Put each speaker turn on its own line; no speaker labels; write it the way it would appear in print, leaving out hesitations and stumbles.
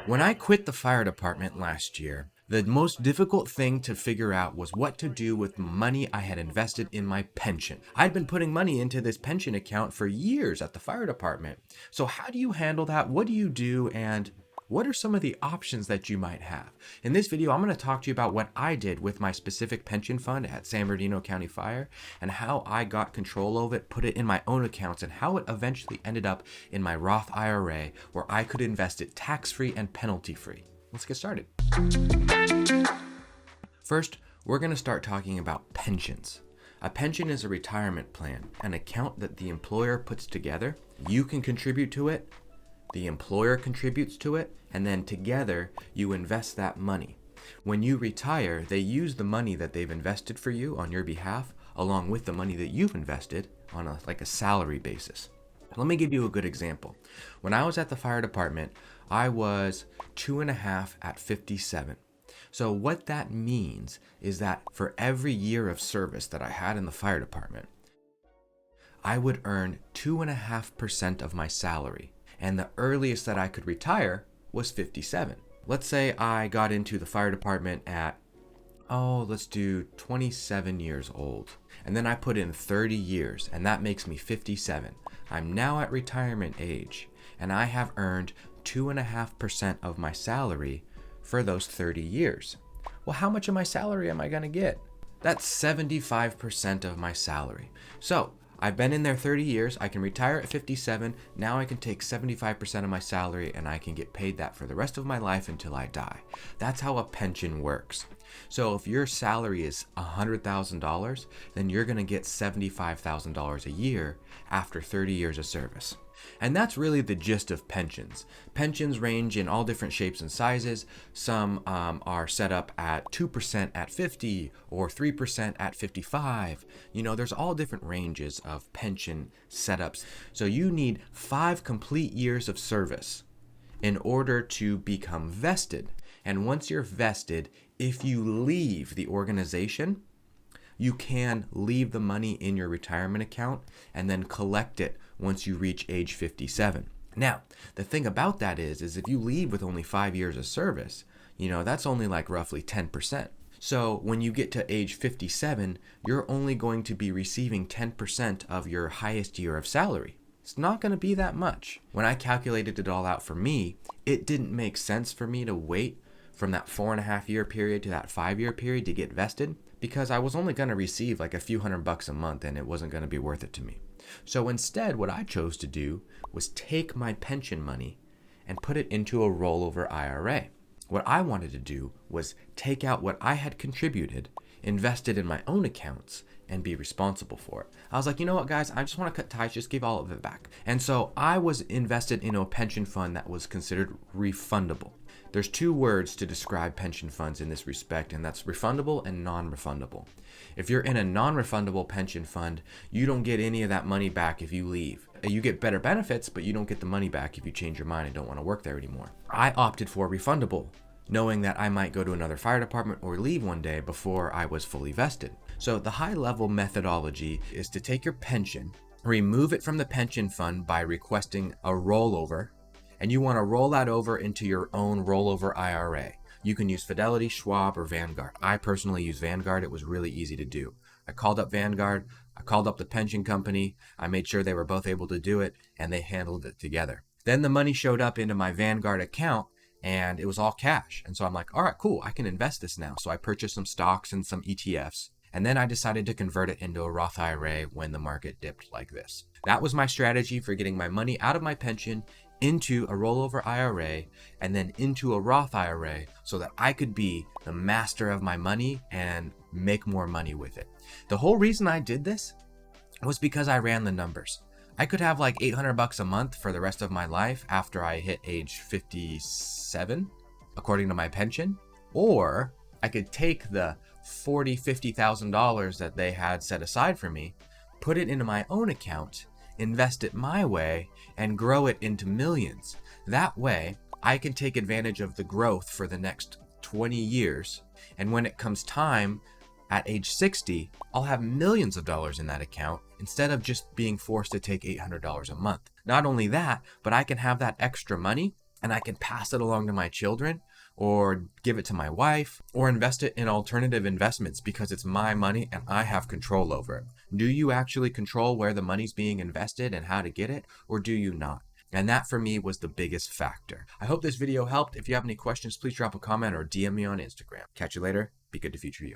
When I quit the fire department last year, the most difficult thing to figure out was what to do with money I had invested in my pension. I'd been putting money into this pension account for years at the fire department. So how do you handle that? What do you do? And what are some of the options that you might have? In this video, I'm going to talk to you about what I did with my specific pension fund at San Bernardino County Fire and how I got control of it, put it in my own accounts, and how it eventually ended up in my Roth IRA where I could invest it tax-free and penalty-free. Let's get started. First, we're going to start talking about pensions. A pension is a retirement plan, an account that the employer puts together. You can contribute to it, the employer contributes to it, and then together you invest that money. When you retire, they use the money that they've invested for you on your behalf, along with the money that you've invested on a salary basis. Let me give you a good example. When I was at the fire department, I was 2.5 at 57. So what that means is that for every year of service that I had in the fire department, I would earn 2.5% of my salary. And the earliest that I could retire was 57. Let's say I got into the fire department at, let's do 27 years old. And then I put in 30 years, and that makes me 57. I'm now at retirement age, and I have earned 2.5% of my salary for those 30 years. Well, how much of my salary am I going to get? That's 75% of my salary. So I've been in there 30 years. I can retire at 57. Now I can take 75% of my salary and I can get paid that for the rest of my life until I die. That's how a pension works. So if your salary is $100,000, then you're going to get $75,000 a year after 30 years of service. And that's really the gist of pensions. Pensions range in all different shapes and sizes. Some are set up at 2% at 50 or 3% at 55. There's all different ranges of pension setups. So you need 5 complete years of service in order to become vested. And once you're vested, if you leave the organization, you can leave the money in your retirement account and then collect it once you reach age 57. Now, the thing about that is if you leave with only 5 years of service, that's only like roughly 10%. So when you get to age 57, you're only going to be receiving 10% of your highest year of salary. It's not going to be that much. When I calculated it all out for me, it didn't make sense for me to wait from that 4.5-year period to that 5-year period to get vested, because I was only going to receive like a few $100 a month and it wasn't going to be worth it to me. So instead, what I chose to do was take my pension money and put it into a rollover IRA. What I wanted to do was take out what I had contributed, invest it in my own accounts, and be responsible for it. I was like, you know what, guys, I just want to cut ties, just give all of it back. And so I was invested in a pension fund that was considered refundable. There's 2 words to describe pension funds in this respect, and that's refundable and non-refundable. If you're in a non-refundable pension fund, you don't get any of that money back if you leave. You get better benefits, but you don't get the money back if you change your mind and don't want to work there anymore. I opted for refundable, knowing that I might go to another fire department or leave one day before I was fully vested. So the high-level methodology is to take your pension, remove it from the pension fund by requesting a rollover, and you want to roll that over into your own rollover IRA. You can use Fidelity, Schwab, or Vanguard. I personally use Vanguard. It was really easy to do. I called up Vanguard, I called up the pension company, I made sure they were both able to do it, and they handled it together. Then the money showed up into my Vanguard account, and it was all cash. And so I'm like, all right, cool, I can invest this now. So I purchased some stocks and some ETFs. And then I decided to convert it into a Roth IRA when the market dipped like this. That was my strategy for getting my money out of my pension into a rollover IRA and then into a Roth IRA so that I could be the master of my money and make more money with it. The whole reason I did this was because I ran the numbers. I could have like $800 a month for the rest of my life after I hit age 57, according to my pension, or I could take the $40,000, $50,000 that they had set aside for me, put it into my own account, invest it my way, and grow it into millions. That way, I can take advantage of the growth for the next 20 years. And when it comes time at age 60, I'll have millions of dollars in that account instead of just being forced to take $800 a month. Not only that, but I can have that extra money and I can pass it along to my children or give it to my wife or invest it in alternative investments because it's my money and I have control over it. Do you actually control where the money's being invested and how to get it, or do you not? And that for me was the biggest factor. I hope this video helped. If you have any questions, please drop a comment or DM me on Instagram. Catch you later. Be good to future you.